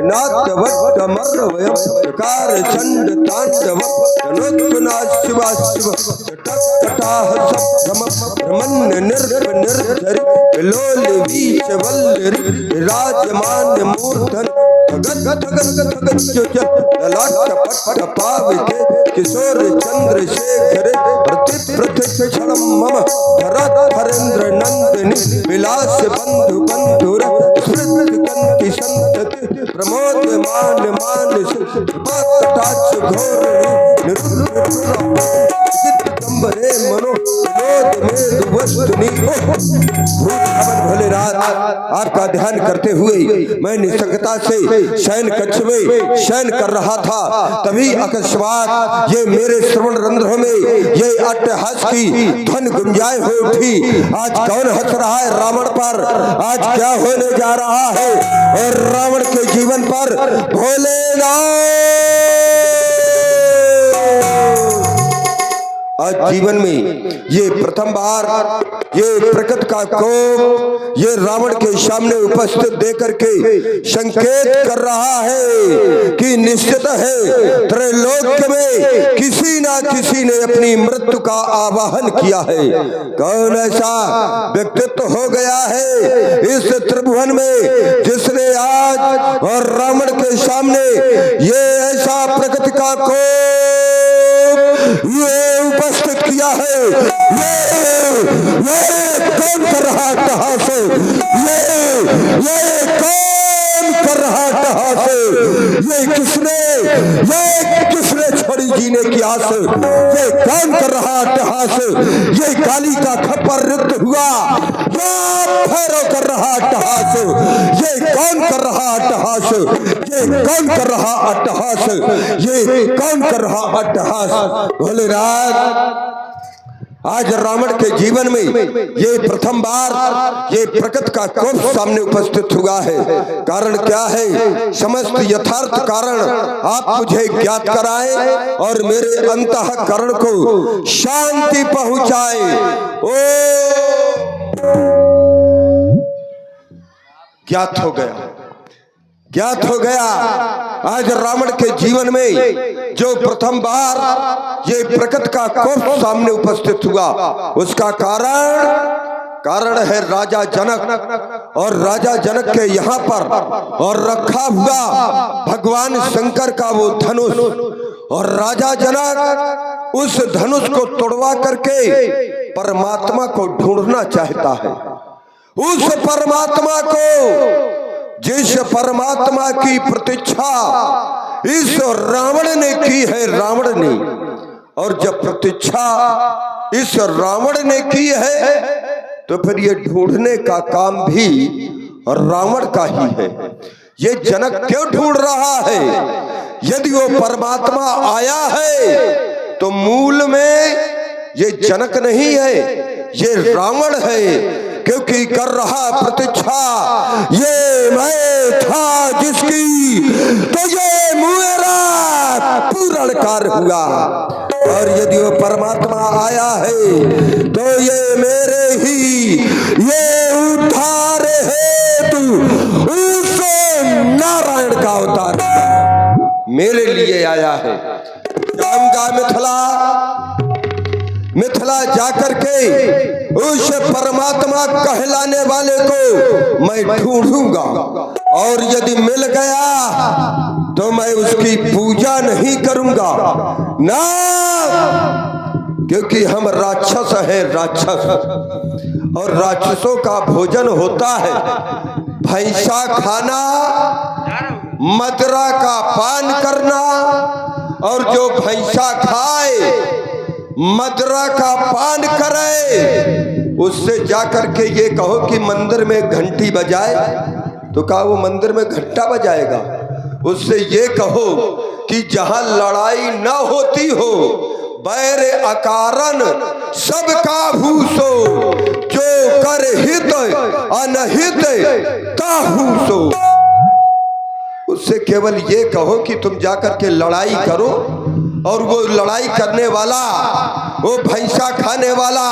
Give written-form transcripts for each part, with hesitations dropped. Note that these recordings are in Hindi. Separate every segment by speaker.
Speaker 1: नाट्यवट्टमर्वयं चकार चंड तांडव तनोत्नाशिवाशिव चटकटाह सभ्रम भ्रमण्य निर्भ निर्झरि विलोल वीच वल्लरि विराजमान मूर्धन धगत धगत धगत ललाट पट्ट पाविके किशोर चंद्रशेखर प्रतिक्षणम मम धरत धरेंद्र नंदिनी विलास बंधु बंधुर स्मृति कंति संतति प्रमोद मान मानस कटाक्ष घोरणी निरुद्ध मनो विनोद में वस्तुनि भोलेनाथ आपका ध्यान करते हुए मैं निसंगता से शयन कक्ष में शयन कर रहा था, तभी अकस्मात ये मेरे श्रवण रंध्रों में ये अट्टहास की ध्वन गुंजाए हो उठी। आज कौन हंस रहा है रावण पर, आज क्या होने जा रहा है और रावण के जीवन पर भोलेनाथ आज जीवन में ये प्रथम बार ये प्रकट का कोप ये रावण के सामने उपस्थित देकर के संकेत कर रहा है कि निश्चित है त्रैलोक्य में किसी ना किसी ने अपनी मृत्यु का आवाहन किया है। कौन ऐसा व्यक्तित्व हो गया है इस त्रिभुवन में जिसने आज और रावण के सामने ये ऐसा प्रकृति का कोप ये उपस्थित किया है। ये कौन कर रहा अट्टहास, ये कौन कर रहा अट्टहास, ये किसने छोड़ी जीने की आस, ये कौन कर रहा अट्टहास, ये काली का खप्पर रिक्त हुआ या भैरव कर रहा अट्टहास, ये कौन कर रहा अट्टहास, ये कौन कर रहा अट्टहास, ये कौन कर रहा अट्टहास। भोलेनाथ आज रावण के जीवन में ये प्रथम बार ये प्रकट का कोप सामने उपस्थित हुआ है। कारण क्या है, समस्त यथार्थ कारण आप मुझे ज्ञात कराएं और मेरे अंतःकरण को शांति पहुंचाएं। ओ ज्ञात हो गया आज रावण के जीवन में जो प्रथम बार ये प्रकट का कोप सामने उपस्थित हुआ, उसका कारण है राजा जनक। और राजा जनक के यहाँ पर और रखा हुआ भगवान शंकर का वो धनुष, और राजा जनक उस धनुष को तोड़वा करके परमात्मा को ढूंढना चाहता है। उस परमात्मा को, जिस परमात्मा की प्रतीक्षा इस रावण ने की है, रावण ने, और जब प्रतीक्षा इस रावण ने की है तो फिर ये ढूंढने का काम भी रावण का ही है। ये जनक क्यों ढूंढ रहा है? यदि वो परमात्मा आया है तो मूल में ये जनक नहीं है, ये रावण है, क्योंकि कर रहा प्रतीक्षा ये मैं था जिसकी, तो ये मेरा पूर्ण कार्य हुआ। और यदि वो परमात्मा आया है तो ये मेरे ही ये उद्धार हेतु उस नारायण का अवतार मेरे लिए आया है। जाऊंगा मिथिला जाकर के उस परमात्मा कहलाने वाले को मैं ढूंढूंगा, और यदि मिल गया तो मैं उसकी पूजा नहीं करूंगा ना, क्योंकि हम राक्षस हैं, राक्षस, और राक्षसों का भोजन होता है भैंसा खाना, मदिरा का पान करना, और जो भैंसा खाए मदिरा का पान करे उससे जाकर के ये कहो कि मंदिर में घंटी बजाए, तो कहा वो मंदिर में घंटा बजाएगा। उससे ये कहो कि जहां लड़ाई न होती हो, बैर अकारण सबका भूसो, जो कर हित अनहित ताहूसो। उससे केवल ये कहो कि तुम जाकर के लड़ाई करो और वो लड़ाई करने वाला, वो भैंसा खाने वाला,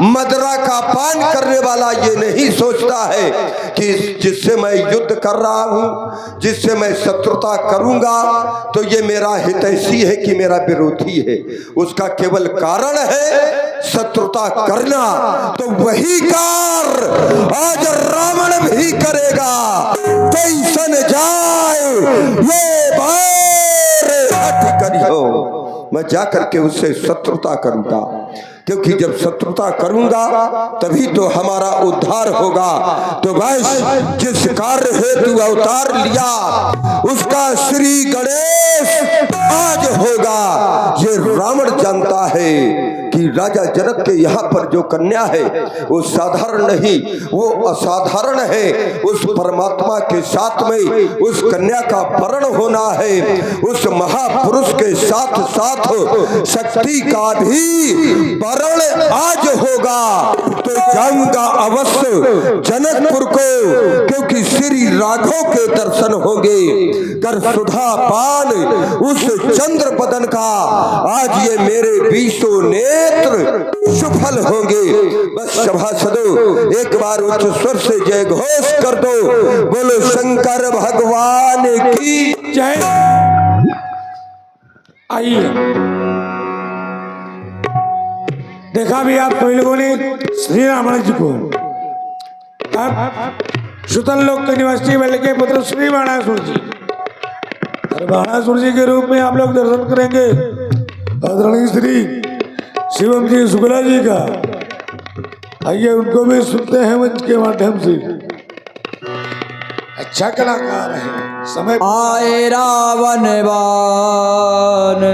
Speaker 1: मदरा का पान करने वाला ये नहीं सोचता है कि जिससे मैं युद्ध कर रहा हूं, जिससे मैं शत्रुता करूंगा तो ये मेरा हितैषी है कि मेरा विरोधी है। उसका केवल कारण है शत्रुता करना। तो वही कार्य आज रावण भी करेगा। कैसन जाए ये हट करियो, मैं जा करके उससे शत्रुता करूंगा, क्योंकि जब शत्रुता करूंगा तभी तो हमारा उद्धार होगा। तो बस जिस कार्य हेतु अवतार लिया उसका श्री गणेश आज होगा। ये रावण जानता है कि राजा जनक के यहाँ पर जो कन्या है वो साधारण नहीं, वो असाधारण है। उस परमात्मा के साथ में उस कन्या का वर्ण होना है। उस महापुरुष के साथ साथ शक्ति का भी वर्ण आज होगा। तो जाऊंगा अवश्य जनकपुर को, क्योंकि श्री राघव के दर्शन होंगे। कर सुधा पान उस चंद्र बदन का आज ये मेरे बीसों नेत्र सफल होंगे। बस सभासदों एक बार उच्च स्वर से जय घोष कर दो। बोलो शंकर भगवान की जय।
Speaker 2: आइए, देखा भी आप कोई लोगों ने श्री रावण जी को सुतल लोक के निवासी बल के पुत्र श्री बाणासुर जी, और बाणासुर जी के रूप में आप लोग दर्शन करेंगे आदरणीय श्री शिवम जी शुक्ला जी का। आइए उनको भी सुनते हैं मंच के माध्यम से। अच्छा कलाकार है। समय
Speaker 3: आए रावण बाण,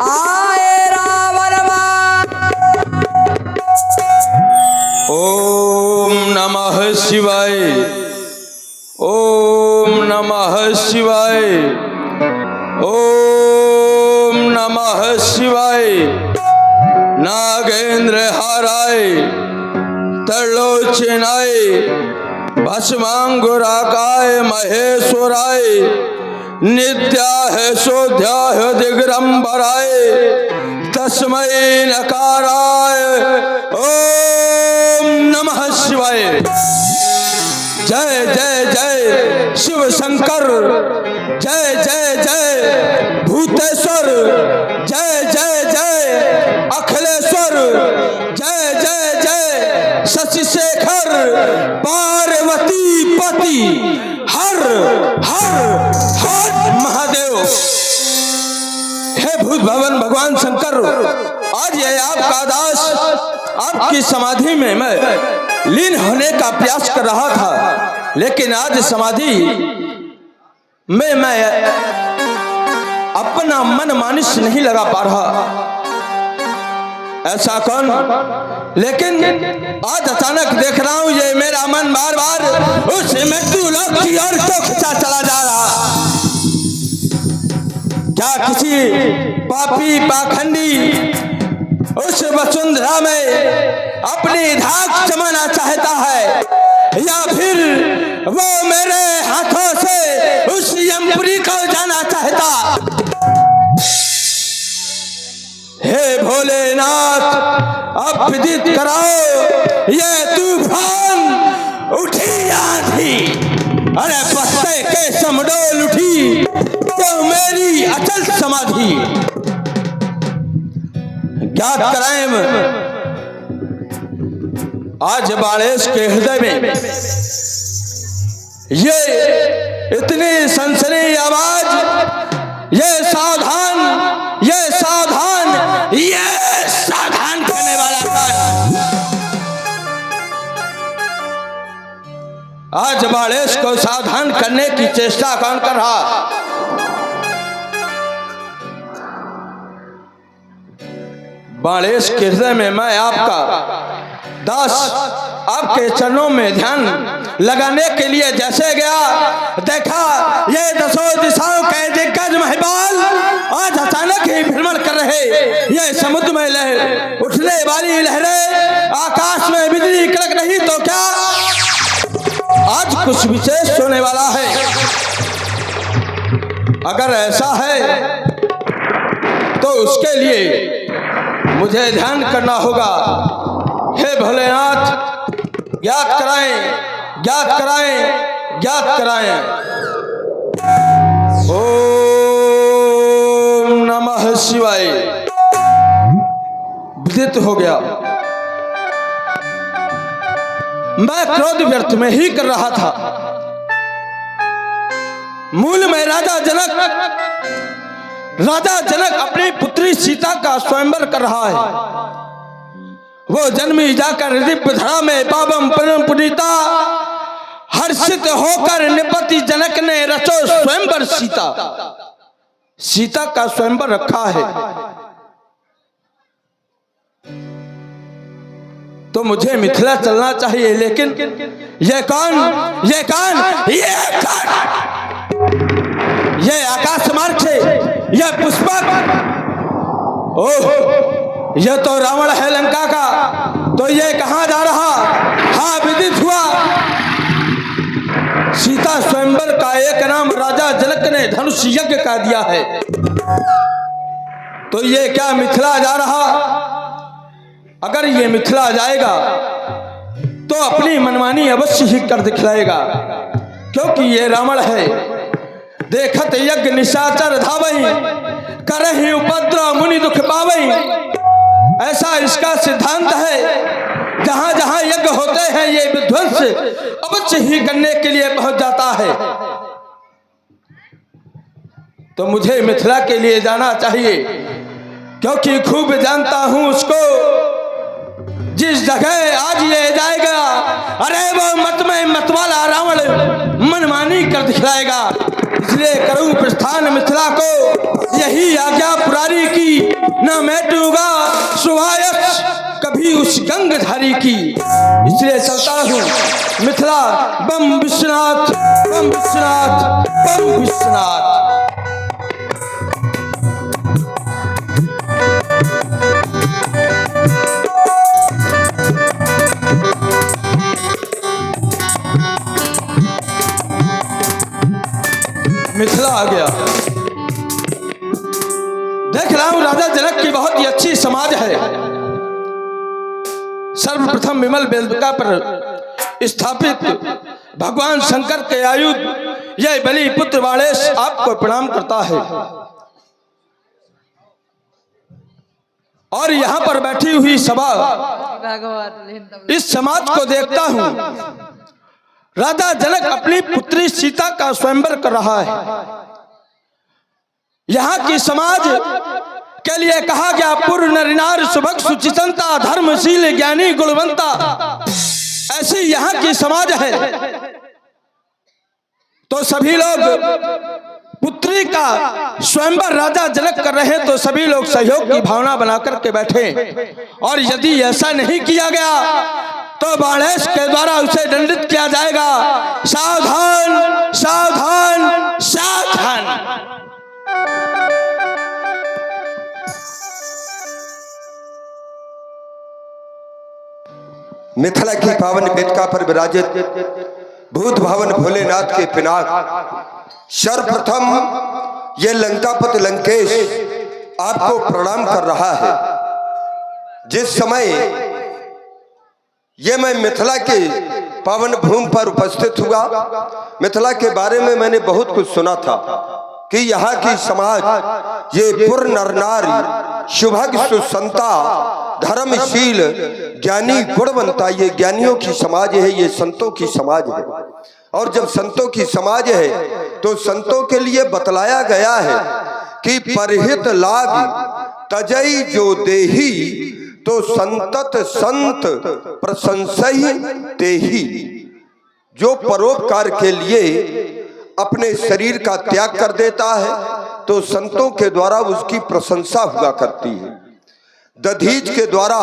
Speaker 3: आए रावण बाण।
Speaker 4: ओम नमः शिवाय, ओम नमः शिवाय, ओम नमः शिवाय। नागेंद्र हाराय त्रिलोचनाय भस्मांगुराकाय महेश्वराय नित्याह शोध्याह दिगंबराय तस्मै नकाराय ओम नमः शिवाय। जय जय जय शिव शंकर, जय जय जय भूतेश्वर, जय जय जय अखिलेश्वर, जय जय जय शशि शेखर पार्वती पति हर हर हर महादेव। हे भूत भवन भगवान शंकर, आज ये आपका दास आपकी समाधि में मैं लीन होने का प्रयास कर रहा था, लेकिन आज समाधि में मैं अपना मन मानस नहीं लगा पा रहा। ऐसा कौन? लेकिन आज अचानक देख रहा हूं ये मेरा मन बार बार उस मृत्यु लोक की ओर तो खिंचा चला जा रहा। क्या किसी पापी पाखंडी उस वसुंधरा में अपनी धाक जमाना चाहता है, या फिर वो मेरे हाथों से उस यमपुरी को जाना चाहता? हे भोलेनाथ, अब विदित कराओ ये तूफान उठी आंधी, अरे पत्ते के समडोल उठी तो मेरी अचल समाधि। ज्ञात कराएं आज बालेश के हृदय में ये इतनी सनसनी आवाज, ये सावधान, ये सावधान, ये सावधान करने वाला कौन? आज बालेश को सावधान करने की चेष्टा कौन कर रहा? बालेश के हृदय में मैं आपका दास आपके चरणों में ध्यान लगाने के लिए जैसे गया, देखा ये दसों दिशाओं के दिग्गज महिपाल आज अचानक ही भ्रमण कर रहे। ये समुद्र में लहर उठने वाली लहरें, आकाश में बिजली कड़क रही तो क्या आज कुछ विशेष होने वाला है? अगर ऐसा है तो उसके लिए मुझे ध्यान करना होगा। हे भोलेनाथ, ज्ञात कराएं, ज्ञात कराएं, ज्ञात कराएं। ओम नमः शिवाय। विदित हो गया। मैं क्रोध व्यर्थ में ही कर रहा था। मूल में राजा जनक अपनी पुत्री सीता का स्वयंवर कर रहा है। वो जन्मी जाकर दिव्य धरा में पावम परम पुनीता, हर्षित होकर निपति जनक ने रचो स्वयंवर सीता। सीता का स्वयंवर रखा है तो मुझे मिथिला चलना चाहिए, लेकिन ये कौन, ये कौन, ये कौन? ये आकाश मार्ग से, ये पुष्पक, ओह, ये तो रावण है लंका का। तो ये कहां जा रहा? हाँ, विदित हुआ। सीता स्वयंवर का एक नाम राजा जनक ने धनुष यज्ञ का दिया है। तो ये क्या मिथिला जा रहा? अगर ये मिथिला जाएगा तो अपनी मनमानी अवश्य ही कर दिखलाएगा, क्योंकि ये रावण है। देखत यज्ञ निशाचर धावई, करहि उपद्रव मुनि दुख पावई। ऐसा इसका सिद्धांत है। जहां जहां यज्ञ होते हैं ये विध्वंस अवश्य ही करने के लिए पहुंच जाता है। तो मुझे मिथिला के लिए जाना चाहिए, क्योंकि खूब जानता हूं उसको। जिस जगह आज ये जाएगा, अरे वो मत में मतवाला रावण मनमानी कर दिखलाएगा। इसलिए करूं प्रस्थान मिथिला को, यही आज्ञा पुरारी की। न मैटूंगा सुहायस कभी उस गंगधारी की। इसलिए चलता हूं मिथिला। बम विश्वनाथ, बम विश्वनाथ, बम विश्वनाथ। मिथिला आ गया। देख रहा हूं राजा जनक की बहुत ही अच्छी समाज है। सर्वप्रथम विमल बेलका पर स्थापित भगवान शंकर के आयुध यह बलि पुत्र वाणेश आपको प्रणाम करता है। और यहाँ पर बैठी हुई सभा, इस समाज को देखता हूं। राजा जनक अपनी पुत्री सीता का स्वयंवर कर रहा है। यहाँ की समाज के लिए कहा गया पूर्ण नरिनार सुभग सुचितंता, धर्मशील ज्ञानी गुणवंता। ऐसी यहाँ की समाज है। तो सभी लोग पुत्री का स्वयंवर राजा जनक कर रहे हैं, तो सभी लोग सहयोग की भावना बनाकर के बैठे। और यदि ऐसा नहीं किया गया तो बाणेश के द्वारा उसे दंडित किया जाएगा। सावधान, सावधान, सावधान।
Speaker 1: मिथिला की पावन वेदिका पर विराजित भूत भावन भोलेनाथ के पिनाक, सर्वप्रथम ये लंकापति लंकेश आपको प्रणाम कर रहा है। जिस समय ये मैं मिथिला के पावन भूमि पर उपस्थित हुआ, मिथिला के बारे में मैंने बहुत कुछ सुना था कि यहाँ की समाज ये पूर्ण नर नारी, शुभग सुसंता, धर्मशील, ज्ञानी गुणवंता, ये ज्ञानियों की समाज है, ये संतों की समाज है। और जब संतों की समाज है तो संतों के लिए बतलाया गया है कि परहित लाग तजई जो देही, तो संतत संत प्रशंसई तेही। जो परोपकार के लिए अपने शरीर का त्याग कर देता है तो संतों के द्वारा उसकी प्रशंसा हुआ करती है। दधीच के द्वारा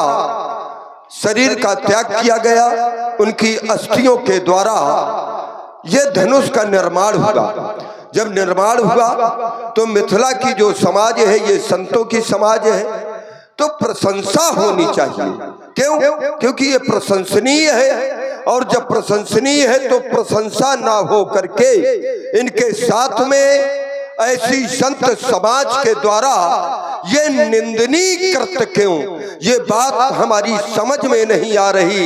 Speaker 1: शरीर का त्याग किया गया, उनकी अस्थियों के द्वारा ये धनुष का निर्माण हुआ। जब निर्माण हुआ तो मिथिला की जो समाज है ये संतों की समाज है, तो प्रशंसा होनी चाहिए। क्यों? क्योंकि ये प्रशंसनीय है। और जब प्रशंसनीय है तो प्रशंसा ना हो करके इनके साथ में ऐसी संत समाज के द्वारा ये निंदनीय कृत्य क्यों, ये बात हमारी समझ में नहीं आ रही।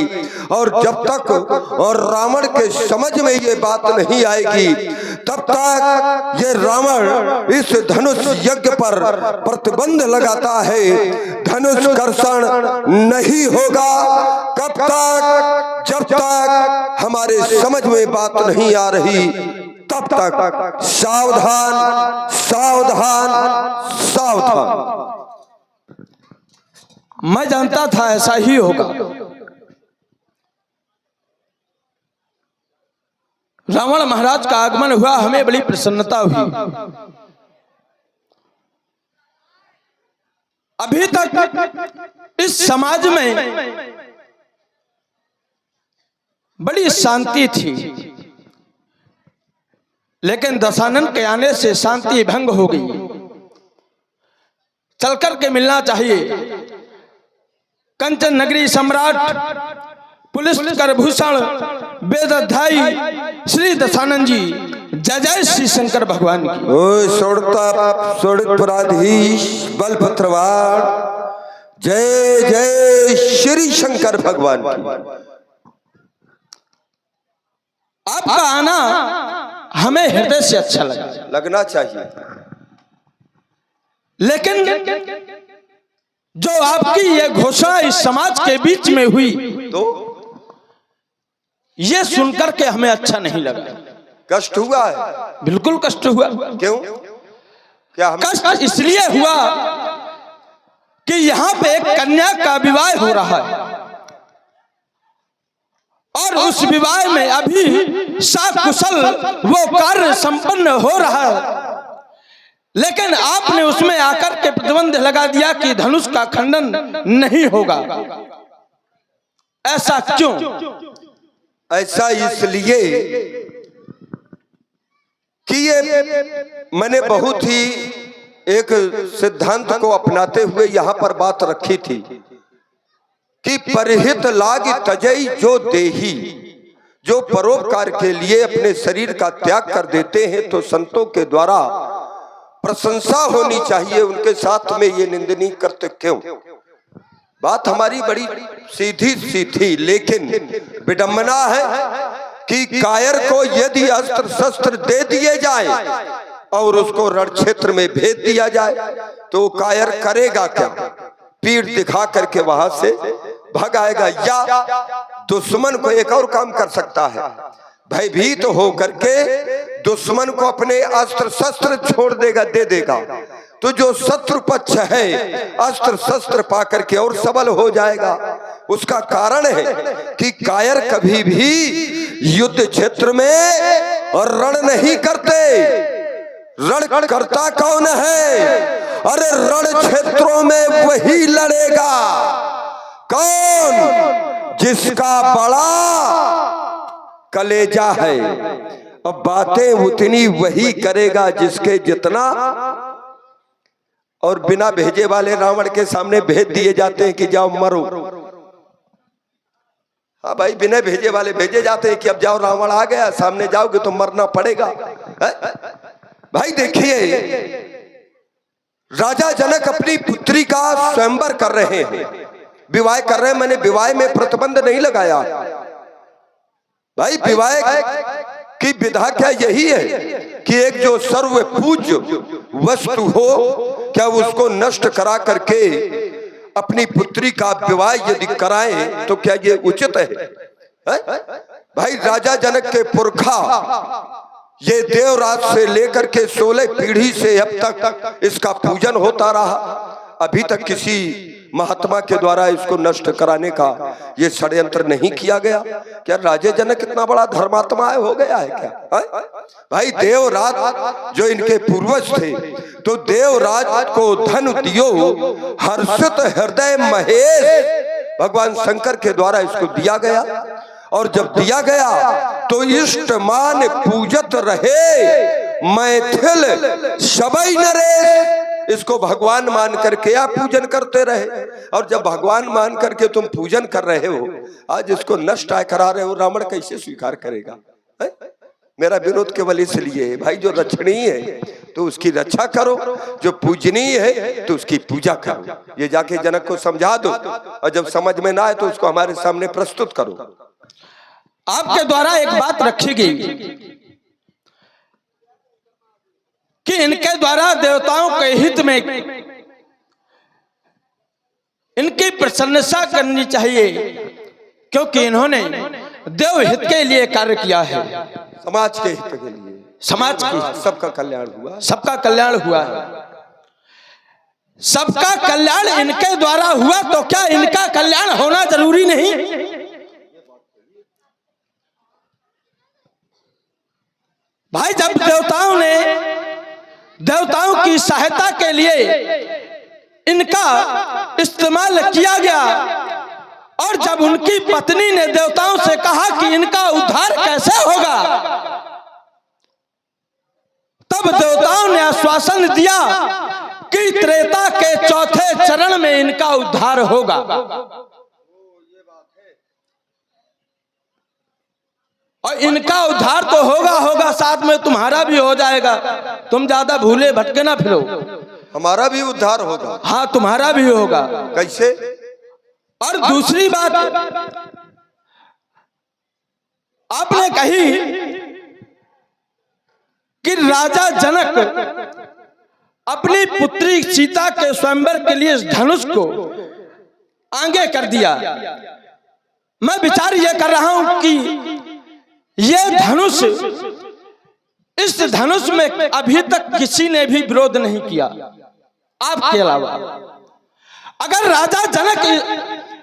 Speaker 1: और जब तक और रावण के समझ में ये बात नहीं आएगी तब तक ये रावण इस धनुष यज्ञ पर प्रतिबंध लगाता है, धनुष कर्षण नहीं होगा। कब तक? जब तक हमारे समझ में बात नहीं आ रही तब तक सावधान सावधान सावधान।
Speaker 4: मैं जानता था ऐसा ही होगा। रावण महाराज का आगमन हुआ, हमें बड़ी प्रसन्नता हुई। अभी तक इस समाज में बड़ी शांति थी, लेकिन दशानन के आने से शांति भंग हो गई। चलकर के मिलना चाहिए। कंचन नगरी सम्राट पुलिस करभूषण वेदाध्यायी श्री दशानन जी, जय जय श्री शंकर भगवान की।
Speaker 1: ओ सोड़ितपुराधीश बलभद्रवाण, जय जय श्री शंकर भगवान की।
Speaker 4: आपका आना हमें हृदय से अच्छा
Speaker 1: लगना चाहिए,
Speaker 4: लेकिन जो आपकी ये घोषणा इस समाज के बीच में हुई
Speaker 1: तो
Speaker 4: ये सुनकर के हमें अच्छा नहीं लगा।
Speaker 1: कष्ट हुआ है?
Speaker 4: बिल्कुल कष्ट हुआ।
Speaker 1: क्यों? क्या
Speaker 4: कष्ट इसलिए हुआ कि यहाँ पे एक कन्या का विवाह हो रहा है और उस विवाह में अभी सकुशल वो कार्य संपन्न हो रहा है, लेकिन आपने उसमें आकर के प्रतिबंध लगा दिया कि धनुष का खंडन नहीं होगा। ऐसा क्यों?
Speaker 1: ऐसा इसलिए कि ये मैंने बहुत ही एक सिद्धांत को अपनाते हुए यहाँ पर बात रखी थी कि परहित लाग तजई जो देही, जो परोपकार के लिए अपने शरीर का त्याग कर देते हैं तो संतों के द्वारा प्रशंसा होनी चाहिए, उनके साथ में ये निंदनीय कृत्य क्यों? बात हमारी बड़ी सीधी सी थी, लेकिन विडंबना है कि कायर को यदि अस्त्र शस्त्र दे दिए जाए और उसको रण क्षेत्र में भेज दिया जाए तो कायर करेगा क्या? पीठ दिखा करके वहां से भाग आएगा, या दुश्मन को एक और काम कर सकता है, भयभीत हो करके दुश्मन को अपने अस्त्र शस्त्र छोड़ देगा, दे देगा, तो जो शत्रु पक्ष है अस्त्र शस्त्र पा करके और सबल हो जाएगा। उसका कारण है कि कायर कभी भी युद्ध क्षेत्र में और रण नहीं करते। रण करता कौन है? अरे रण क्षेत्रों में वही लड़ेगा। कौन? जिसका बड़ा कलेजा है। अब बातें उतनी वही करेगा जिसके जितना, और बिना भेजे वाले रावण के सामने भेज दिए जाते हैं कि जाओ मरो। हाँ भाई, बिना भेजे वाले भेजे जाते हैं कि अब जाओ, रावण आ गया, सामने जाओगे तो मरना पड़ेगा। भाई देखिए, राजा जनक अपनी पुत्री का स्वयंवर कर रहे हैं, विवाह कर रहे हैं। मैंने विवाह में प्रतिबंध नहीं लगाया भाई। विवाह की विधा क्या यही है कि एक जो सर्व पूज्य वस्तु हो, क्या उसको नष्ट करा करके अपनी पुत्री का विवाह यदि कराएं तो क्या ये उचित है? भाई राजा जनक के पुरखा ये देवराज से लेकर के 16 पीढ़ी से अब तक इसका पूजन होता रहा। अभी तक किसी महात्मा के द्वारा इसको नष्ट कराने का ये षड्यंत्र नहीं किया गया। क्या राजा जनक इतना बड़ा धर्मात्मा हो गया है क्या? भाई देवराज जो इनके पूर्वज थे, तो देवराज को धन दियो हर्षित हृदय महेश भगवान शंकर के द्वारा इसको दिया गया। और जब दिया गया तो इष्ट मान पूजत रहे मैथिल सबई नरेश, इसको भगवान मान करके आप पूजन करते रहे। और जब भगवान मान करके तुम पूजन कर रहे हो, आज इसको नष्ट करा रहे हो, रावण कैसे स्वीकार करेगा? मेरा विरोध केवल इसलिए है भाई, जो रक्षणीय है तो उसकी रक्षा करो, जो पूजनीय है तो उसकी पूजा करो। ये जाके जनक को समझा दो, और जब समझ में ना आए तो उसको हमारे सामने प्रस्तुत करो।
Speaker 4: आपके द्वारा एक बात रखी गई कि इनके द्वारा देवताओं के हित में इनकी प्रशंसा करनी चाहिए, क्योंकि इन्होंने देव हित के लिए कार्य किया है,
Speaker 1: समाज के हित के लिए,
Speaker 4: समाज की
Speaker 1: सबका कल्याण हुआ,
Speaker 4: सबका कल्याण हुआ है। सबका कल्याण इनके द्वारा हुआ, तो क्या इनका कल्याण होना जरूरी नहीं? भाई, जब देवताओं की सहायता के लिए इनका इस्तेमाल किया गया, और जब उनकी पत्नी ने देवताओं से कहा कि इनका उद्धार कैसे होगा, तब देवताओं ने आश्वासन दिया कि त्रेता के चौथे चरण में इनका उद्धार होगा। और इनका उद्धार तो होगा, साथ में तुम्हारा भी हो जाएगा। तुम ज्यादा भूले भटके ना फिरो।
Speaker 1: हमारा भी उद्धार होगा।
Speaker 4: हाँ, तुम्हारा भी होगा।
Speaker 1: कैसे?
Speaker 4: और दूसरी बात आपने कही कि राजा जनक अपनी पुत्री सीता के स्वयंवर के लिए इस धनुष को आगे कर दिया। मैं विचार यह कर रहा हूं कि यह धनुष, इस धनुष में अभी तक किसी ने भी विरोध नहीं किया आपके अलावा। अगर राजा जनक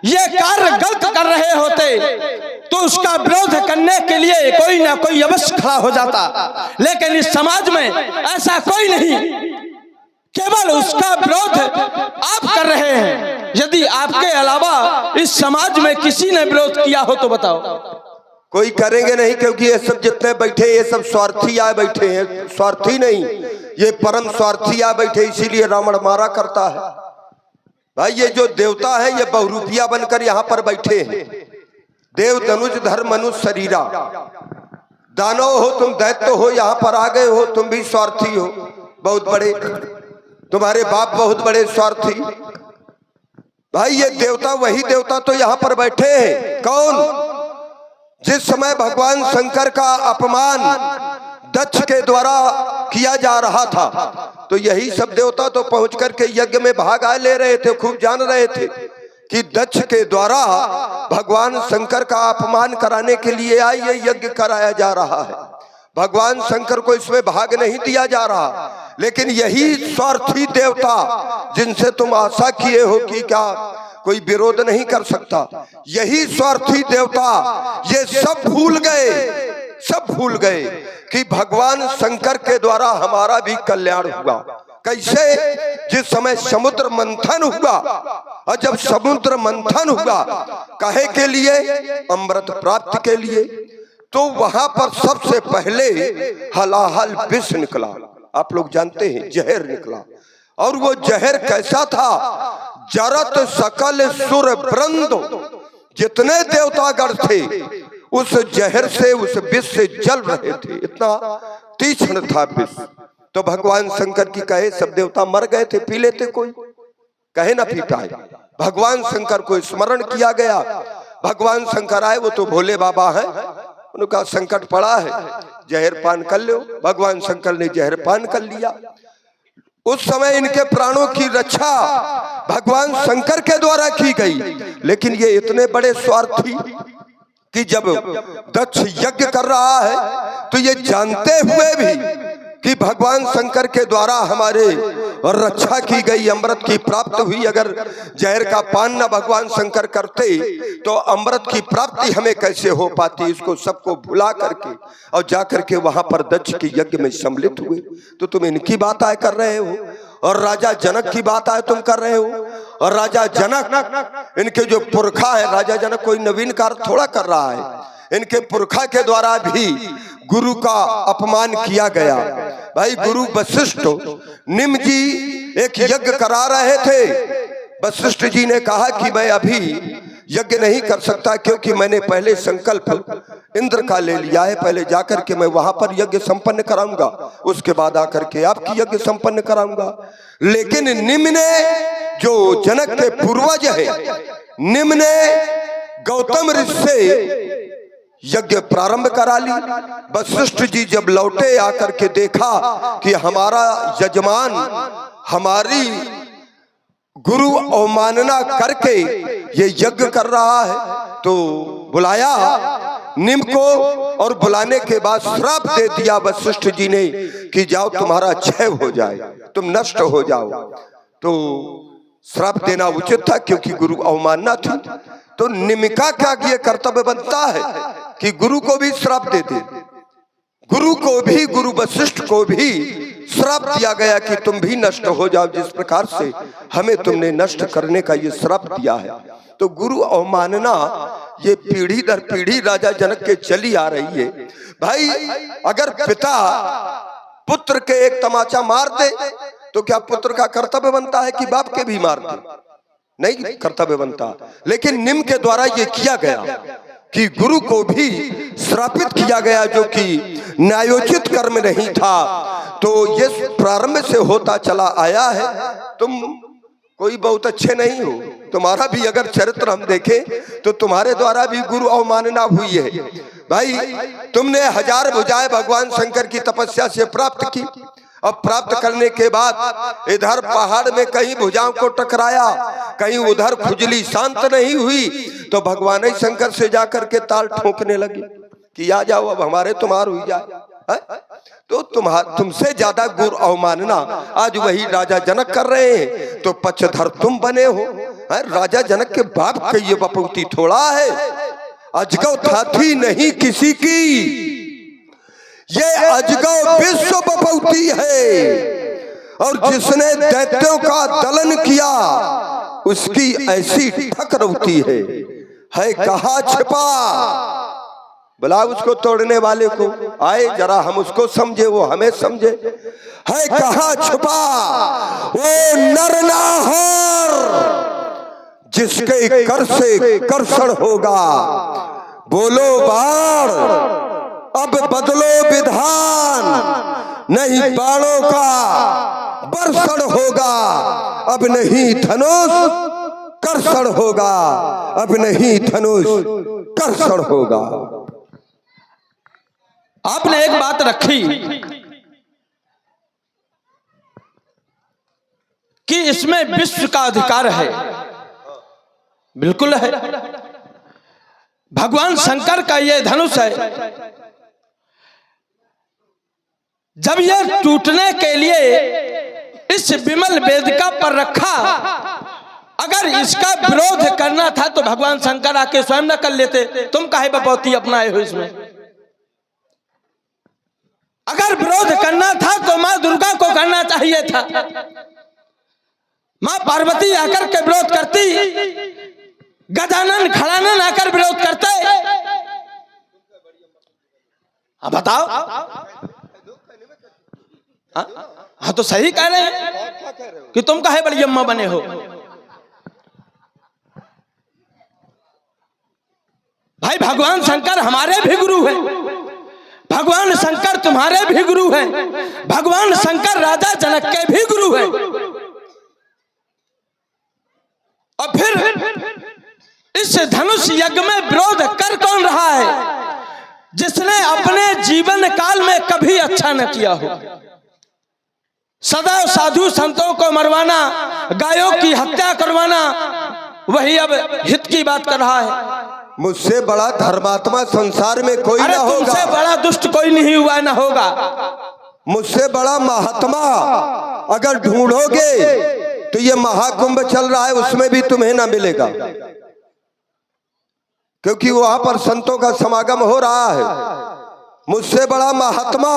Speaker 4: ये कार्य गलत कर रहे होते तो उसका विरोध करने के लिए कोई ना कोई अवश्य खड़ा हो जाता, लेकिन इस समाज में ऐसा कोई नहीं, केवल उसका विरोध आप कर रहे हैं। यदि आपके अलावा इस समाज में किसी ने विरोध किया हो तो बताओ।
Speaker 1: कोई करेंगे नहीं, क्योंकि ये सब जितने बैठे ये सब स्वार्थी आए बैठे हैं। स्वार्थी नहीं, ये परम स्वार्थी आए बैठे, इसीलिए रावण मारा करता है। भाई, ये जो देवता है ये बहुरूपिया बनकर यहाँ पर बैठे हैं। देव धनुष धर मनुष्य शरीरा, दानव हो तुम, दैत्य हो, यहाँ पर आ गए हो, तुम भी स्वार्थी हो बहुत बड़े, तुम्हारे बाप बहुत बड़े स्वार्थी। भाई, ये देवता वही देवता तो यहाँ पर बैठे हैं। कौन? जिस समय भगवान शंकर का अपमान दक्ष के द्वारा किया जा रहा था, तो यही सब देवता तो पहुंच करके यज्ञ में भाग आ ले रहे थे, खूब जान रहे थे कि दक्ष के द्वारा भगवान शंकर का अपमान कराने के लिए ये यज्ञ कराया जा रहा है। भगवान शंकर को इसमें भाग नहीं दिया जा रहा, लेकिन यही स्वार्थी देवता जिनसे तुम आशा किए हो कि क्या कोई विरोध नहीं कर सकता, यही स्वार्थी देवता ये सब भूल गए कि भगवान शंकर के द्वारा हमारा भी कल्याण हुआ। कैसे? जिस समय समुद्र मंथन हुआ, और जब समुद्र मंथन हुआ काहे के लिए? अमृत प्राप्ति के लिए। तो वहां पर सबसे पहले हलाहल विष निकला, आप लोग जानते हैं, जहर निकला। और वो जहर कैसा था? जरत सकल सुर वृंद, जितने देवतागण थे उस जहर से, उस विष से जल रहे थे, इतना तीक्ष्ण था विष। तो भगवान शंकर की कहे सब देवता मर गए थे, पी लेते, कोई कहे ना पी पाए। भगवान शंकर को स्मरण किया गया। भगवान शंकर आए, वो तो भोले बाबा हैं, उनका संकट पड़ा है, जहर पान कर लो। भगवान शंकर ने जहर पान कर लिया। उस समय इनके प्राणों की रक्षा भगवान शंकर के द्वारा की गई। लेकिन ये इतने बड़े स्वार्थी कि जब दक्ष यज्ञ कर रहा है तो ये जानते हुए भी कि भगवान शंकर के द्वारा हमारे रक्षा की गई, अमृत की प्राप्ति हुई। अगर जहर का पान न भगवान शंकर करते तो अमृत की प्राप्ति हमें कैसे हो पाती? इसको सबको भुला करके और जाकर के वहां पर दक्ष के यज्ञ में सम्मिलित हुए। तो तुम इनकी बात आए कर रहे हो, और राजा जनक की बात आए तुम कर रहे हो। और राजा जनक, इनके जो पुरखा है, राजा जनक कोई नवीन कार्य थोड़ा कर रहा है, इनके पुरखा के द्वारा भी गुरु का अपमान किया गया। भाई, गुरु वशिष्ठ निम जी एक यज्ञ करा रहे थे। वशिष्ठ जी ने कहा कि मैं अभी यज्ञ नहीं कर सकता, क्योंकि मैंने पहले संकल्प इंद्र का ले लिया है। पहले जाकर के मैं वहां पर यज्ञ संपन्न कराऊंगा, उसके बाद आकर के आपकी यज्ञ संपन्न कराऊंगा। लेकिन निम्न ने, जो जनक के पूर्वज है, निम्न ने गौतम ऋषि से यज्ञ प्रारंभ करा ली। वशिष्ठ जी जब लौटे आकर के देखा कि हमारा यजमान हमारी गुरु अवमानना करके ये यज्ञ कर रहा है, तो बुलाया निम्न को, और बुलाने के बाद श्राप दे दिया वशिष्ठ जी ने कि जाओ तुम्हारा क्षय हो जाए, तुम नष्ट हो जाओ। तो श्राप देना उचित था, क्योंकि गुरु अवमानना थी। तो निम्न का क्या ये कर्तव्य बनता है कि गुरु को भी श्राप दे दे। गुरु को भी, गुरु वशिष्ठ को भी श्राप दिया गया कि तुम भी नष्ट हो जाओ, जिस प्रकार से हमें तुमने नष्ट करने का ये श्राप दिया है। तो गुरु अवमानना ये पीढ़ी दर पीढ़ी राजा जनक के चली आ रही है। भाई, अगर पिता पुत्र के एक तमाचा मार दे तो क्या पुत्र का कर्तव्य बनता है कि बाप के भी मार दे? नहीं कर्तव्य बनता। लेकिन निम्न के द्वारा ये किया गया कि गुरु को भी श्रापित किया गया, जो कि न्यायोचित कर्म नहीं था। तो ये प्रारंभ से होता चला आया है। तुम कोई बहुत अच्छे नहीं हो, तुम्हारा भी अगर चरित्र हम देखें तो तुम्हारे द्वारा भी गुरु अवमानना हुई है। भाई, तुमने 1000 भुजाएं भगवान शंकर की तपस्या से प्राप्त की। अब प्राप्त करने के बाद इधर पहाड़ में कहीं भुजाओं को टकराया, कहीं उधर खुजली शांत नहीं हुई, तो भगवान शंकर से जाकर के ताल ठोकने लगे कि आ जाओ, अब हमारे तुम्हार हुई जाए। तो तुमसे ज्यादा गुरु अवमानना आज वही राजा जनक कर रहे हैं, तो पक्षधर तुम बने हो। राजा जनक के बाप का ये बपौती थोड़ा है। अजगौ थाथी नहीं किसी की, ये अजगौ विश्व बपौती है, और जिसने दैत्यों का दलन किया उसकी ऐसी ठकरौती है कहाँ छिपा। बुला उसको तोड़ने वाले को, आए जरा हम उसको समझे, वो हमें समझे। है कहाँ छुपा वो नरनाहर, जिसके कर से कर्षण होगा। बोलो बाण, अब बदलो विधान, नहीं बाणों का बर्षण होगा, अब नहीं धनुष कर्षण होगा, अब नहीं धनुष कर्षण होगा।
Speaker 4: आपने एक बात रखी कि इसमें विश्व का अधिकार है। बिल्कुल है। भगवान शंकर का ये धनुष है। जब यह टूटने के लिए इस विमल वेदिका पर रखा, अगर इसका विरोध करना था तो भगवान शंकर आके स्वयं न कर लेते। तुम काहे बपौती अपनाए हो इसमें? अगर विरोध करना था तो मां दुर्गा को करना चाहिए था। मां पार्वती आकर के विरोध करती, गजानन खड़ानन आकर विरोध करते। अब बताओ। हाँ तो सही कह रहे हैं कि तुम काहे बड़ी अम्मा बने हो। भाई, भगवान शंकर हमारे भी गुरु हैं, भगवान शंकर तुम्हारे भी गुरु हैं, भगवान शंकर राजा जनक के भी गुरु हैं। और फिर इस धनुष यज्ञ में विरोध कर कौन रहा है? जिसने अपने जीवन काल में कभी अच्छा न किया हो। सदा साधु संतों को मरवाना, गायों की हत्या करवाना, वही अब हित की बात कर रहा है।
Speaker 1: मुझसे बड़ा धर्मात्मा संसार में कोई ना होगा।
Speaker 4: तुमसे बड़ा दुष्ट कोई नहीं हुआ, ना होगा।
Speaker 1: मुझसे बड़ा महात्मा अगर ढूंढोगे तो ये महाकुंभ चल रहा है, उसमें भी तुम्हें ना मिलेगा, क्योंकि वहां पर संतों का समागम हो रहा है। मुझसे बड़ा महात्मा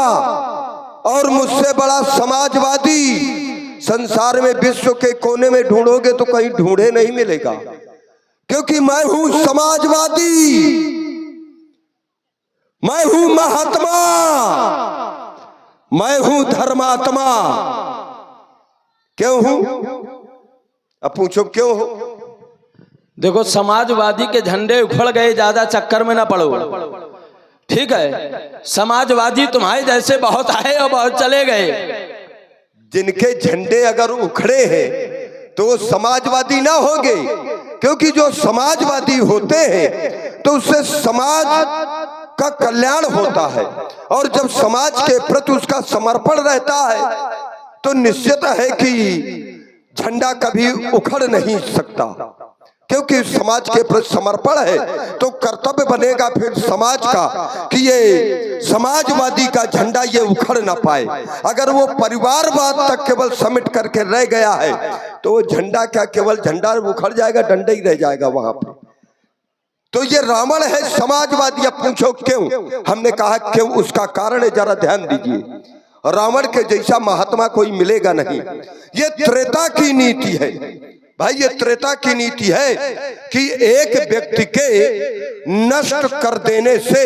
Speaker 1: और मुझसे बड़ा समाजवादी संसार में विश्व के कोने में ढूंढोगे तो कहीं ढूंढे नहीं मिलेगा, क्योंकि मैं हूं समाजवादी, मैं हूं महात्मा, मैं हूं धर्मात्मा। क्यों हूं? अब पूछो क्यों हो?
Speaker 4: देखो समाजवादी के झंडे उखड़ गए, ज्यादा चक्कर में ना पड़ो, ठीक है। समाजवादी तुम्हारे जैसे बहुत आए और बहुत चले गए।
Speaker 1: जिनके झंडे अगर उखड़े हैं तो वो समाजवादी ना होंगे, क्योंकि जो समाजवादी होते हैं तो उससे समाज का कल्याण होता है, और जब समाज के प्रति उसका समर्पण रहता है तो निश्चित है कि झंडा कभी उखड़ नहीं सकता, क्योंकि समाज के प्रति समर्पण है। तो कर्तव्य बनेगा फिर समाज का कि ये समाजवादी का झंडा ये उखड़ ना पाए। अगर वो परिवारवाद तक केवल समेट करके रह गया है तो वो झंडा क्या केवल झंडा उखड़ जाएगा, डंडा ही रह जाएगा वहां पे। तो ये रावण है समाजवादी। अब पूछो क्यों? हमने कहा क्यों, उसका कारण है, जरा ध्यान दीजिए। रावण के जैसा महात्मा कोई मिलेगा नहीं। ये त्रेता की नीति है भाई, ये त्रेता की नीति है कि एक व्यक्ति के नष्ट कर देने से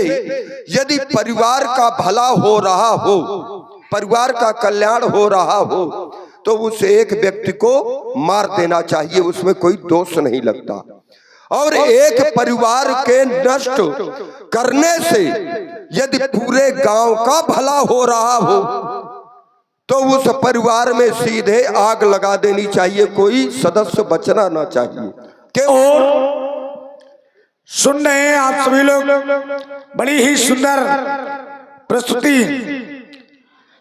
Speaker 1: यदि परिवार का भला हो रहा हो, परिवार का कल्याण हो रहा हो, तो उस एक व्यक्ति को मार देना चाहिए, उसमें कोई दोष नहीं लगता। और एक परिवार के नष्ट करने से यदि पूरे गांव का भला हो रहा हो तो उस परिवार में सीधे आग लगा देनी चाहिए, कोई सदस्य बचना ना चाहिए। क्यों?
Speaker 2: सुन रहे हैं आप सभी लोग, बड़ी ही सुंदर प्रस्तुति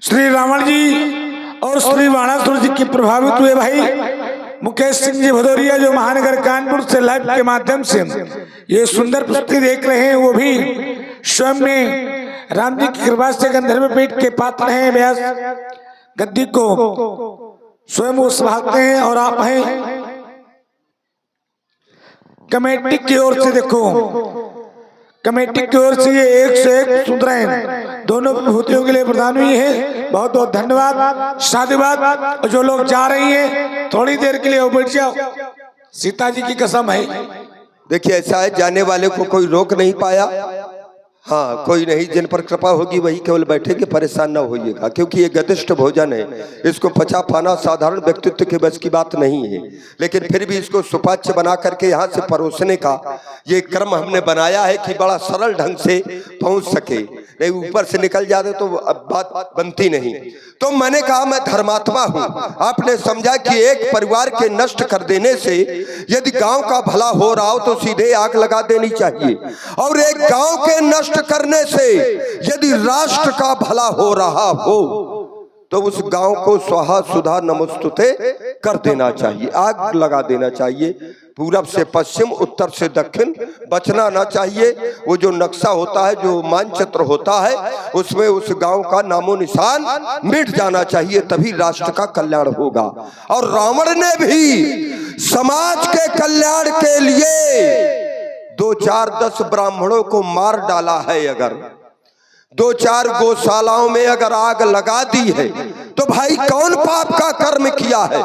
Speaker 2: श्री रावण जी और श्री बाणासुर जी की प्रभावित हुए भाई मुकेश सिंह जी भदौरिया, जो महानगर कानपुर से लाइव के माध्यम से ये सुंदर प्रस्तुति देख रहे हैं। वो भी स्वयं में राम जी की कृपा से गंधर्व पीठ के पात्र हैं, व्यास गद्दी को स्वयं वो संभालते हैं। और आप हैं कमेटी की ओर से, देखो कमेटी की ओर से ये 101 सुन रहे हैं, दोनों विभूतियों के लिए प्रदान हुई है। बहुत बहुत धन्यवाद, साधुवाद। और जो लोग जा रही हैं थोड़ी देर के लिए बैठ जाओ, सीता जी की कसम है।
Speaker 1: देखिए ऐसा है, जाने वाले को कोई रोक नहीं पाया। हाँ, कोई नहीं, जिन पर कृपा होगी वही केवल बैठेंगे, परेशान ना होइएगा, क्योंकि ये गदिष्ट भोजन है, इसको पचा पाना साधारण व्यक्तित्व के बस की बात नहीं है। लेकिन फिर भी इसको सुपाच्य बना करके यहाँ से परोसने का ये क्रम हमने बनाया है कि बड़ा सरल ढंग से पहुंच सके, नहीं ऊपर से निकल जाते तो बात बनती नहीं। तो मैंने कहा मैं धर्मात्मा हूँ, आपने समझा कि एक परिवार के नष्ट कर देने से यदि गांव का भला हो रहा हो तो सीधे आग लगा देनी चाहिए, और एक गांव के नष्ट करने से यदि राष्ट्र का भला हो रहा हो तो उस गांव को स्वाहा सुधा नमोस्तुते कर देना चाहिए, आग लगा देना चाहिए। पूरब से पश्चिम, उत्तर से दक्षिण बचना ना चाहिए। वो जो नक्शा होता है, जो मानचित्र होता है, उसमें उस गांव का नामो निशान मिट जाना चाहिए, तभी राष्ट्र का कल्याण होगा। और रावण ने भी समाज के कल्याण के लिए 2-4-10 ब्राह्मणों को मार डाला है। अगर 2-4 गौशालाओं में अगर आग लगा दी है तो भाई कौन पाप का कर्म किया है?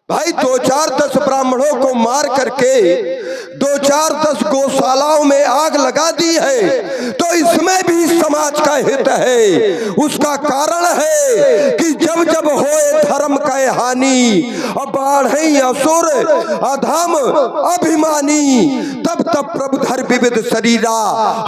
Speaker 1: भाई 2-4-10 ब्राह्मणों को मार करके 2-4-10 गौशालाओं में आग लगा दी है, तो इसमें भी समाज का हित है। उसका कारण है कि जब जब होए धर्म का हानि, अब बाढ़े असुर अधम अभिमानी, तब तब प्रभु धर विविध शरीरा,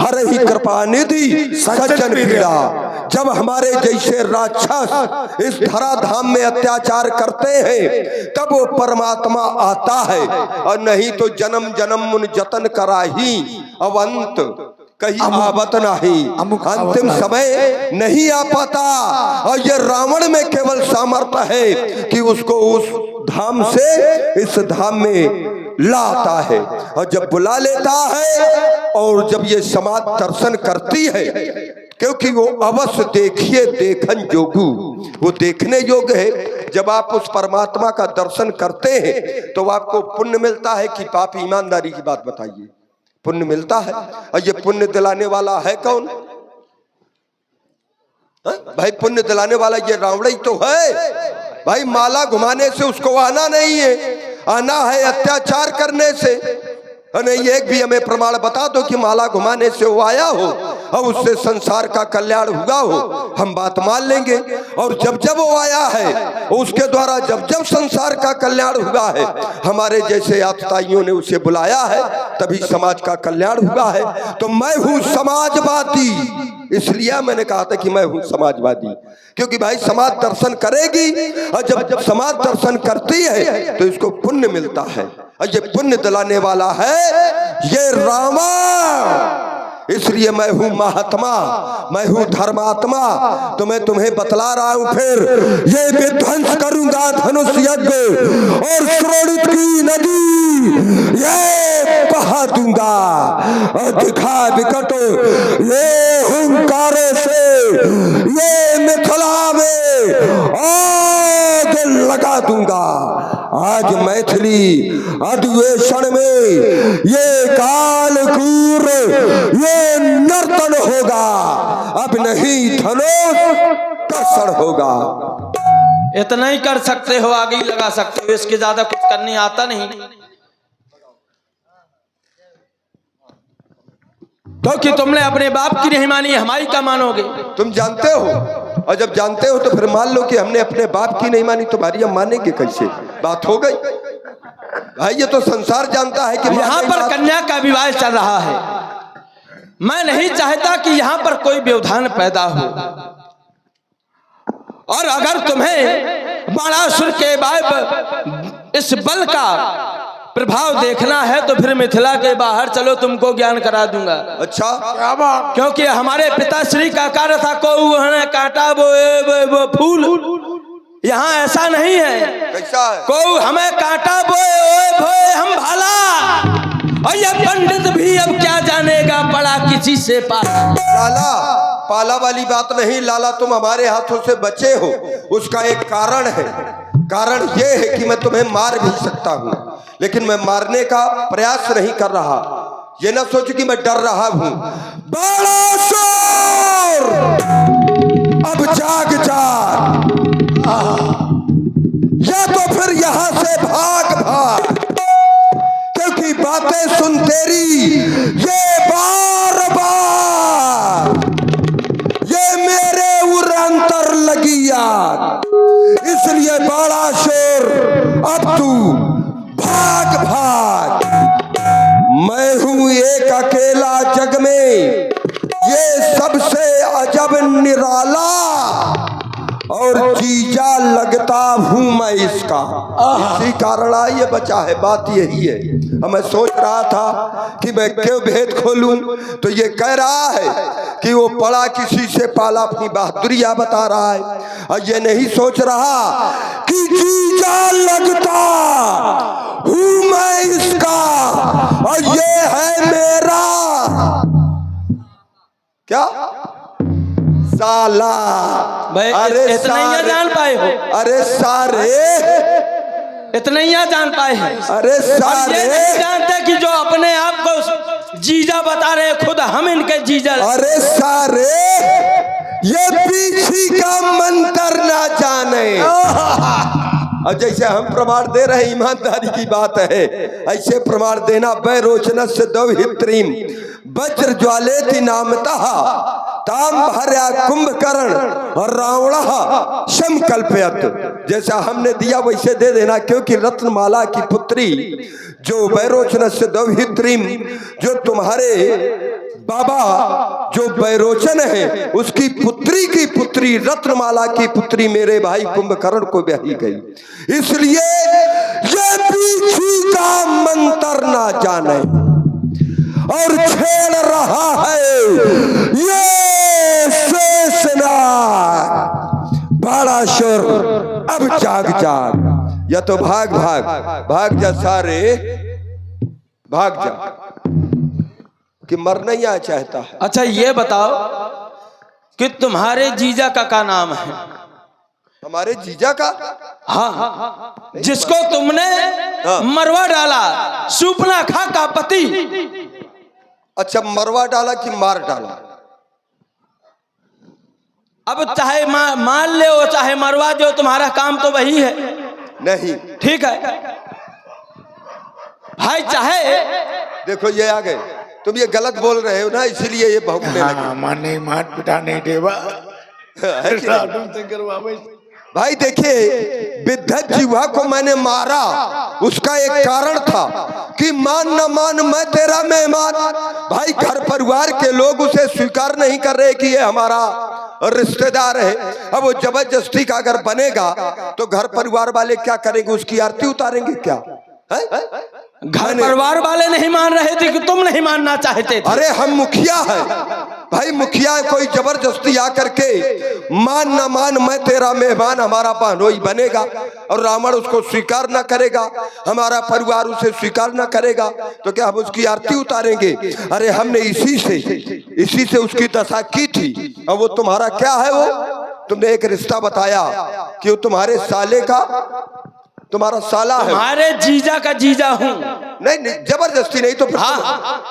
Speaker 1: हर ही कृपा निधि सज्जन पीड़ा। जब हमारे जैसे राक्षस इस धराधाम में अत्याचार करते हैं तब वो परमात्मा आता है, और नहीं तो जन्म जन्म मुन जतन कराही, अवंत कहीं आवत नहीं, अंतिम समय नहीं आ पाता। और ये रावण में केवल सामर्थ्य है कि उसको उस धाम से इस धाम में लाता है, और जब बुला लेता है और जब ये समाज दर्शन करती है, क्योंकि वो अवश्य देखिए देखन जोगू, वो देखने योग्य है। जब आप उस परमात्मा का दर्शन करते हैं तो आपको पुण्य मिलता है कि पाप? ईमानदारी की बात बताइए, पुण्य मिलता है। और ये पुण्य दिलाने वाला है कौन? भाई पुण्य दिलाने वाला ये रावण ही तो है। भाई माला घुमाने से उसको आना नहीं है, आना है अत्याचार करने से। नहीं एक भी हमें प्रमाण बता दो कि माला घुमाने से वो आया हो और उससे संसार का कल्याण हुआ हो, हम बात मान लेंगे। और जब जब वो आया है उसके द्वारा जब जब संसार का कल्याण हुआ है, हमारे जैसे आतताइयों ने उसे बुलाया है, तभी समाज का कल्याण हुआ है। तो मैं हूँ समाजवादी, इसलिए मैंने कहा था कि मैं हूँ समाजवादी, क्योंकि भाई समाज दर्शन करेगी और जब जब समाज दर्शन करती है तो इसको पुण्य मिलता है, और ये पुण्य दिलाने वाला है ये रावण। इसलिए मैं हूँ महात्मा, मैं हूँ धर्मात्मा। तो मैं तुम्हें बतला रहा हूँ, फिर ये विध्वंस करूंगा धनुष यज्ञ और श्रोणित की नदी ये बहा दूंगा और दिखा विकट ये हुंकार से ये मिथिला में आग लगा दूंगा। आज मैथिली अधिवेशन में ये कालकूर ये नर्तन होगा, अब नहीं धनुष कर्षण होगा।
Speaker 4: इतना ही कर सकते हो, आगे ही लगा सकते हो, इसके ज्यादा कुछ करने आता नहीं। तो कि तुमने अपने बाप की नहीं मानी, हमारी क्या मानोगे?
Speaker 1: तुम जानते हो, और जब जानते हो तो फिर मान लो कि हमने अपने बाप की नहीं मानी, तुम्हारी हम मानेंगे कैसे? बात हो गई भाई। ये तो संसार जानता है कि
Speaker 4: यहाँ पर कन्या का विवाह चल रहा है। मैं नहीं चाहता कि यहाँ पर कोई व्यवधान पैदा हो, और अगर तुम्हें बाणासुर के इस बल का प्रभाव देखना है तो फिर मिथिला के बाहर चलो, तुमको ज्ञान करा दूंगा।
Speaker 1: अच्छा,
Speaker 4: क्योंकि हमारे पिताश्री का कार्य था को काटा वो फूल, यहाँ ऐसा नहीं है।
Speaker 1: कैसा है?
Speaker 4: को हमें काटा बोए हम भाला, और ये पंडित भी अब क्या जानेगा पड़ा किसी से
Speaker 1: लाला पाला वाली बात नहीं। लाला तुम हमारे हाथों से बचे हो, उसका एक कारण है। कारण ये है कि मैं तुम्हें मार भी सकता हूँ, लेकिन मैं मारने का प्रयास नहीं कर रहा। ये ना सोचो कि मैं डर रहा हूँ। बाणासुर अब जाग जा, या तो फिर यहां से भाग, क्योंकि बातें सुन तेरी ये बार बार ये मेरे उरंतर लगी याद। इसलिए बाणासुर अब तू भाग। मैं हूं एक अकेला जग में, ये सबसे अजब निराला, और जीजा लगता हूं मैं इसका। इसी कारण ये बचा है। बात यही है। मैं सोच रहा था कि मैं क्यों भेद खोलूं, तो ये कह रहा है कि वो पड़ा किसी से पाला, अपनी बहादुरियां बता रहा है, और ये नहीं सोच रहा कि जीजा लगता हूं मैं इसका, और ये है मेरा क्या साला।
Speaker 4: अरे इतना ही जान पाए हो?
Speaker 1: अरे सारे
Speaker 4: इतना ही जान पाए हैं?
Speaker 1: अरे सारे
Speaker 4: ये नहीं जानते कि जो अपने आप को जीजा बता रहे खुद हम इनके जीजा।
Speaker 1: अरे सारे ये पीछी का मंत्र ना जाने। और जैसे हम प्रमाण दे रहे हैं, ईमानदारी की बात है, ऐसे प्रमाण देना। बैरोचनस्य दौहित्रीम वज्र ज्वालेति नामतः ताम भर्या कुंभकर्ण और रावण शम कल्पयत। जैसा हमने दिया वैसे दे देना, क्योंकि रत्नमाला की पुत्री जो बैरोचनस्य दौहित्रीम, जो तुम्हारे बाबा जो बैरोचन है उसकी पुत्री की पुत्री, रत्नमाला की पुत्री मेरे भाई कुंभकर्ण को ब्याही गई। इसलिए ये पीछी का मंत्र ना जाने और छेड़ रहा है ये शेषनाग। बाणासुर अब जाग, या तो भाग जा सारे, भाग जा, कि मरना ही चाहता है।
Speaker 4: अच्छा ये बताओ कि तुम्हारे जीजा का नाम है?
Speaker 1: हमारे जीजा का?
Speaker 4: हाँ, जिसको तुमने मरवा डाला, सूपनाखा का पति।
Speaker 1: अच्छा, मरवा डाला कि मार डाला?
Speaker 4: अब चाहे मान ले हो चाहे मरवा दो, तुम्हारा काम तो वही है।
Speaker 1: नहीं,
Speaker 4: ठीक है, भाई चाहे
Speaker 1: देखो ये आ गए, तुम ये गलत बोल रहे हो ना, इसीलिए ये भौंकने लगे।
Speaker 2: हाँ, माने माट पिटा नहीं देवा
Speaker 1: है कि नहीं?
Speaker 2: तुम शंकर बाबा
Speaker 1: भाई देखिए, विद्युत जीवा को मैंने मारा, उसका एक कारण था कि मान न मान मैं तेरा मेहमान। भाई घर परिवार के लोग उसे स्वीकार नहीं कर रहे कि ये हमारा रिश्तेदार है। अब वो जबरदस्ती का अगर बनेगा तो घर परिवार वाले क्या करेंगे, उसकी आरती उतारेंगे क्या है?
Speaker 4: घर परिवार वाले नहीं मान रहे थे कि तुम नहीं मानना चाहते थे?
Speaker 1: अरे हम मुखिया है भाई, मुखिया कोई जबरदस्ती आकर के मान न मान मैं तेरा मेहमान, हमारा बहनोई बनेगा और रावण उसको स्वीकार न करेगा, हमारा परिवार उसे स्वीकार न करेगा, तो क्या हम उसकी आरती उतारेंगे? अरे हमने इसी से उसकी दशा की थी। और वो तुम्हारा क्या है? वो तुमने एक रिश्ता बताया कि वो तुम्हारे साले का, तुम्हारा साला है।
Speaker 4: तुम्हारे जीजा का जीजा हूँ।
Speaker 1: नहीं जबरदस्ती नहीं तो फिर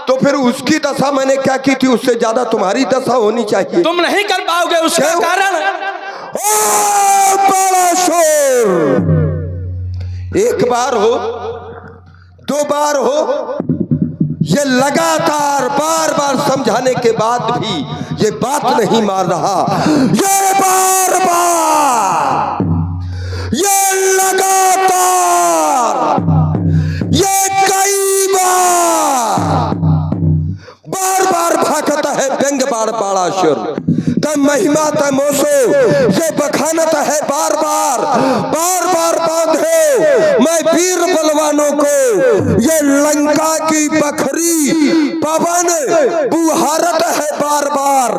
Speaker 1: तो फिर उसकी दशा मैंने क्या की थी, उससे ज्यादा तुम्हारी दशा होनी चाहिए।
Speaker 4: तुम नहीं कर पाओगे, उसका कारण
Speaker 1: ओ बड़ा शोर, एक बार हो, दो बार हो, ये लगातार बार बार समझाने के बाद भी ये बात नहीं मान रहा। ये बार बार, ये लगातार, ये कई बार भागता है व्यंग बार बाड़ा सुर, तय महिमा तय मोसो, ये बखानत है बार बार बांधे मैं वीर बलवानों को, ये लंका की बखरी पवन बुहारत है बार बार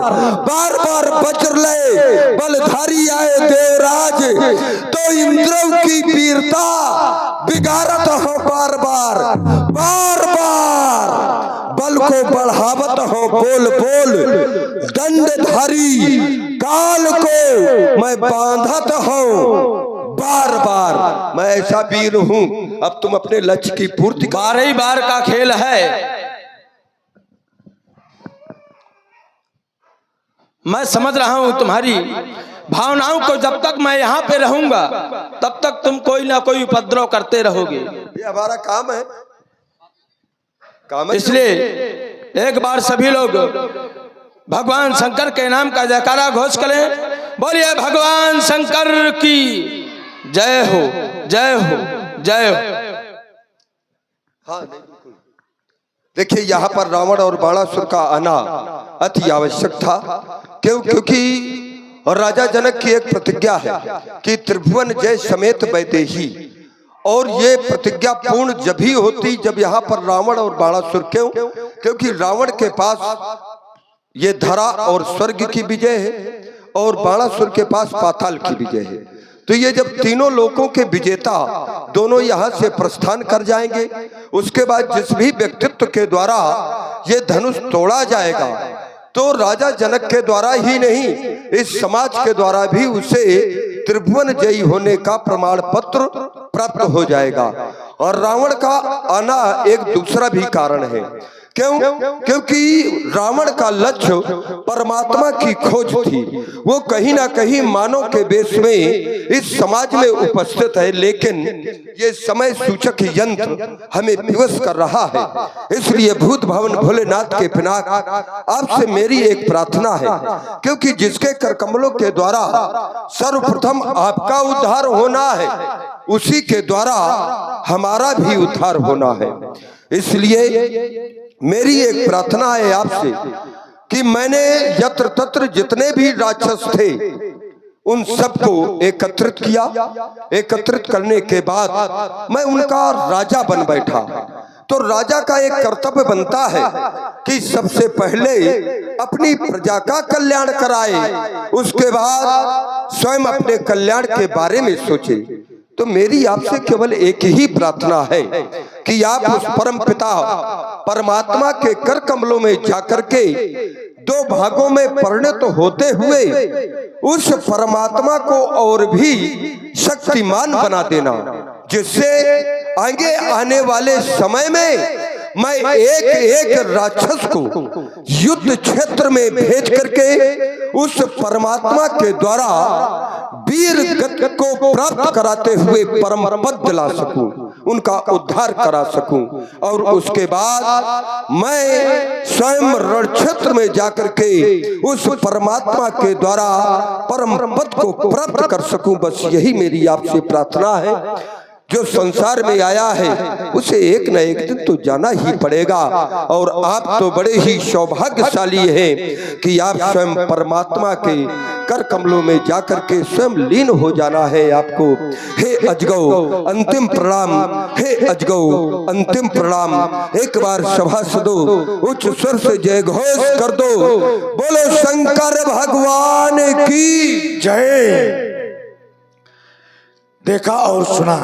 Speaker 1: वज्र ले बलधारी आए देवराज, तो इंद्रों की वीरता बिगाड़त हो बार बार बल को बढ़ावत हो बोल दंडधारी काल को मैं बांधत हूँ बार। मैं ऐसा वीर हूँ, अब तुम अपने लक्ष्य की पूर्ति।
Speaker 4: 12 बार का खेल है। मैं समझ रहा हूं तुम्हारी भावनाओं को, जब तक मैं यहाँ पे रहूंगा तब तक तुम कोई ना कोई उपद्रव करते रहोगे।
Speaker 1: ये हमारा काम है,
Speaker 4: इसलिए एक बार सभी लोग भगवान शंकर के नाम का जयकारा घोष करें। बोलिए भगवान शंकर की जय हो, जय हो, जय हो।
Speaker 1: हाँ नहीं बिल्कुल। देखिए यहाँ पर रावण और बाणासुर का आना अति आवश्यक था, क्योंकि राजा जनक की एक प्रतिज्ञा है कि त्रिभुवन जय समेत वैदेही, और ये प्रतिज्ञा पूर्ण जब ही होती जब यहाँ पर रावण और बाणासुर, क्योंकि रावण के पास ये धरा और स्वर्ग की विजय है और बाणासुर के पास पाताल की विजय है। तो ये जब तीनों लोकों के विजेता दोनों यहाँ से प्रस्थान कर जाएंगे, उसके बाद जिस भी व्यक्तित्व के द्वारा ये धनुष तोड़ा जाएगा तो राजा जनक के द्वारा ही नहीं, इस समाज के द्वारा भी उसे त्रिभुवन जयी होने का प्रमाण पत्र प्राप्त हो जाएगा। और रावण का आना एक दूसरा भी कारण है, क्योंकि रावण का लक्ष्य परमात्मा की खोज थी। वो कहीं ना कहीं मानव के वेश में इस समाज में उपस्थित है, लेकिन ये समय सूचक यंत्र हमें विवश कर रहा है। इसलिए भूत भवन भोलेनाथ के पिनाक आपसे मेरी एक प्रार्थना है, क्योंकि जिसके कर कमलों के द्वारा सर्वप्रथम आपका उद्धार होना है, उसी के द्वारा हमारा भी उद्धार होना है। इसलिए मेरी एक प्रार्थना है आपसे कि मैंने यत्र तत्र जितने भी राक्षस थे उन सबको एकत्रित किया। एकत्रित करने के बाद मैं उनका राजा बन बैठा। तो राजा का एक कर्तव्य बनता है कि सबसे पहले अपनी प्रजा का कल्याण कराए, उसके बाद स्वयं अपने कल्याण के बारे में सोचे। तो मेरी आपसे केवल एक ही प्रार्थना है कि आप उस परम पिता परमात्मा के कर कमलों में जाकर के दो भागों में परिणत होते हुए उस परमात्मा को और भी शक्तिमान बना देना, जिससे आगे आने वाले समय में मैं एक एक राक्षस को युद्ध क्षेत्र में भेज करके उस परमात्मा के द्वारा वीर गति को प्राप्त कराते हुए परम पद दिला सकूं। उनका उद्धार करा सकूं और उसके बाद मैं स्वयं रण क्षेत्र में जाकर के उस परमात्मा के द्वारा परम पद को प्राप्त कर सकूं। बस यही मेरी आपसे प्रार्थना है। जो संसार में आया है उसे एक न एक दिन तो जाना ही पड़ेगा और आप तो बड़े ही सौभाग्यशाली हैं कि आप स्वयं परमात्मा के कर कमलों में जाकर के स्वयं लीन हो जाना है आपको। हे अजगौ अंतिम प्रणाम, हे अजगौ अंतिम प्रणाम। एक बार सभासदों उच्च स्वर से जय घोष कर दो। बोलो शंकर भगवान की
Speaker 2: जय। देखा और सुना